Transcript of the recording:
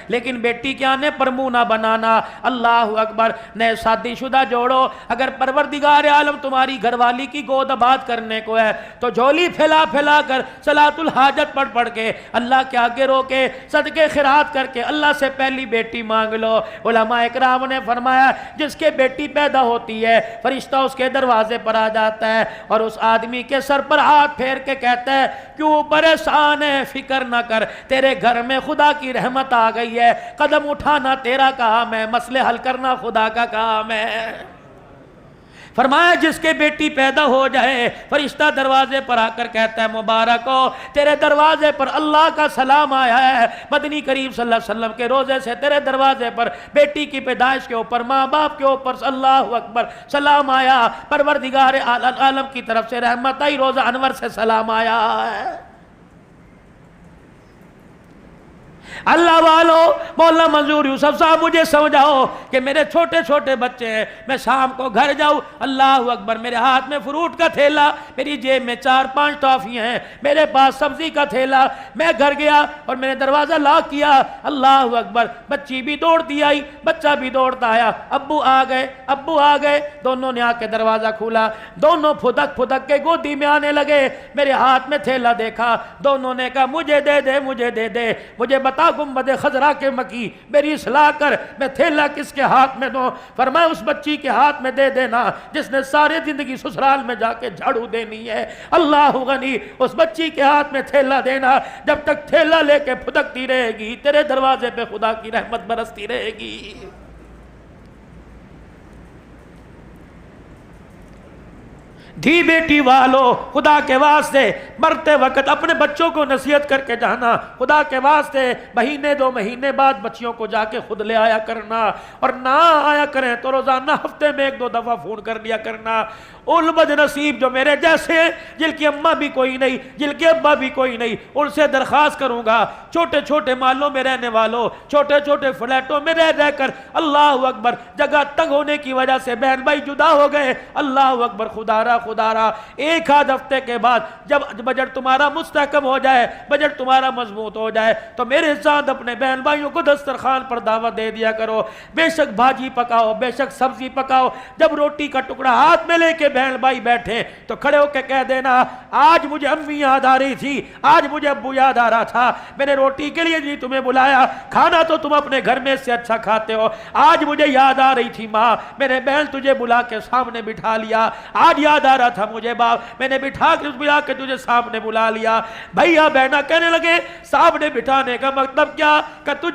لیکن بیٹی کے آنے پر منہ نہ بنانا۔ اللہ اکبر۔ نئے شادی شدہ جوڑو، اگر پروردگار عالم تمہاری گھر والی کی گود آباد کرنے کو ہے تو جھولی پھیلا پھیلا کر صلاۃ الحاجت پڑھ پڑھ کے اللہ کے آگے رو کے صدقے خیرات کر کے اللہ سے پہلی بیٹی مانگ لو۔ علماء اکرام نے فرمایا جس کے بیٹی پیدا ہوتی ہے فرشتہ اس کے دروازے پر آ جاتا ہے اور اس آدمی کے سر پر ہاتھ پھیر کے کہتا ہے کیوں پریشان ہے، فکر نہ کر، تیرے گھر میں خدا کی رحمت آ گئی ہے، قدم اٹھانا تیرا کام ہے، مسئلے حل کرنا خدا کا کام ہے۔ فرمایا جس کے بیٹی پیدا ہو جائے فرشتہ دروازے پر آ کر کہتا ہے مبارک ہو، تیرے دروازے پر اللہ کا سلام آیا ہے، مدنی کریم صلی اللہ علیہ وسلم کے روزے سے تیرے دروازے پر بیٹی کی پیدائش کے اوپر ماں باپ کے اوپر اللہ اکبر سلام آیا، پروردگار عالم کی طرف سے رحمت آئی، روزہ انور سے سلام آیا ہے۔ اللہ والو، مولانا منظور یوسف صاحب مجھے سمجھاؤ کہ میرے چھوٹے چھوٹے بچے ہیں، میں شام کو گھر جاؤں، اللہ اکبر، میرے ہاتھ میں فروٹ کا تھیلا، میری جیب میں 4-5 ٹافیاں ہیں، میرے پاس سبزی کا تھیلا، میں گھر گیا اور میں نے دروازہ لاک کیا، اللہ اکبر، بچی بھی دوڑتی آئی، بچہ بھی دوڑتا آیا، ابو آ گئے، دونوں نے آ کے دروازہ کھولا، دونوں پھدک پھدک کے گودی میں آنے لگے، میرے ہاتھ میں تھیلا دیکھا، دونوں نے کہا مجھے دے دے، مجھے بتا گنبد خضرا کے مکی، میری اصلاح کر، میں تھیلا کس کے ہاتھ میں دوں؟ فرمایا اس بچی کے ہاتھ میں دے دینا جس نے سارے زندگی سسرال میں جا کے جھاڑو دینی ہے، اللہ غنی، اس بچی کے ہاتھ میں تھیلا دینا، جب تک تھیلا لے کے پھدکتی رہے گی تیرے دروازے پہ خدا کی رحمت برستی رہے گی۔ دھی بیٹی والو، خدا کے واسطے مرتے وقت اپنے بچوں کو نصیحت کر کے جانا، خدا کے واسطے مہینے 2 مہینے بعد بچیوں کو جا کے خود لے آیا کرنا، اور نہ آیا کریں تو روزانہ ہفتے میں 1-2 دفعہ فون کر لیا کرنا۔ ان بد نصیب جو میرے جیسے ہیں، جن کی اماں بھی کوئی نہیں، جن کے ابا بھی کوئی نہیں، ان سے درخواست کروں گا چھوٹے چھوٹے محلوں میں رہنے والوں، چھوٹے چھوٹے فلیٹوں میں رہ کر اللہ اکبر جگہ تنگ ہونے کی وجہ سے بہن بھائی جدا ہو گئے، اللہ اکبر، خدا را ایک آدھ ہفتے کے بعد جب بجٹ تمہارا مستحکم ہو جائے، بجٹ تمہارا مضبوط ہو جائے تو میرے ساتھ اپنے بہن بھائیوں کو دسترخوان پر دعوت دے دیا کرو، بے شک بھاجی پکاؤ، بے شک سبزی پکاؤ، جب روٹی کا ٹکڑا ہاتھ میں لے کے بہن بھائی بیٹھے تو کھڑے ہو کے کہہ دینا آج مجھے امی یاد آ رہی تھی، آج مجھے ابو یاد آ رہا تھا، میں نے روٹی کے لیے نہیں تمہیں بلایا، کھانا تو تم اپنے گھر میں سے اچھا کھاتے ہو، آج مجھے یاد آ رہی تھی ماں، میں نے بہن تجھے بلا کے سامنے بٹھا لیا، آج یاد آ رہا تھا مجھے باپ، میں نے بٹھا کے تجھے سامنے بلا لیا۔ بھائیہ بہنہ کہنے لگے سامنے بٹھانے کا مطلب کیا کہ تجھے